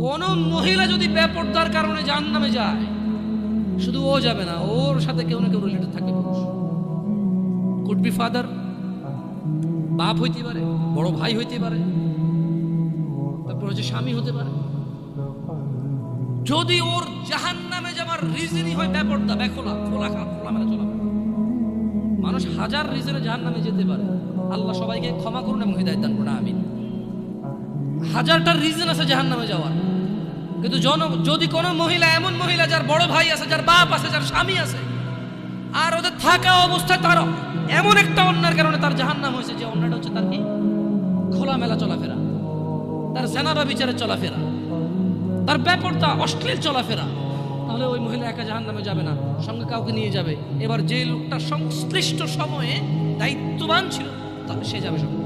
কোন মহিলা যদি বেপরদার কারণে জাহান্নামে যায়, শুধু ও যাবে না, ওর সাথে কেউ না কেউ রিলেটেড থাকে। কুড বি ফাদার, বাপ হইতে পারে, বড় ভাই হইতে পারে, তারপর হচ্ছে স্বামী হতে পারে। যদি ওর জাহান্নামে যাবার রিজনই হয় বেপরদা, বেখোলা, খোলামেলা চলা। মানুষ হাজার রিজনে জাহান্নামে যেতে পারে, আল্লাহ সবাইকে ক্ষমা করুন এবং হিদায়াত দান করুন, আমিন। হাজারটা রিজন আছে জাহান্নামে যাওয়ার, কিন্তু যদি কোনো মহিলা, এমন মহিলা যার বড় ভাই আছে, যার বাপ আছে, যার স্বামী আছে, আর ওদের থাকা অবস্থায় তার এমন একটা অন্যার কারণে তার জাহান্নাম হয়েছে, যে অন্যটা হচ্ছে তার কি খোলামেলা চলাফেরা, তার জেনাবা বিচারের চলাফেরা, তার বেপরদা অশ্লীল চলাফেরা, তাহলে ওই মহিলা একা জাহান্নামে যাবে না, সঙ্গে কাউকে নিয়ে যাবে। এবার যে লোকটা সংশ্লিষ্ট সময়ে দায়িত্ববান ছিল, তাহলে সে যাবে সঙ্গে।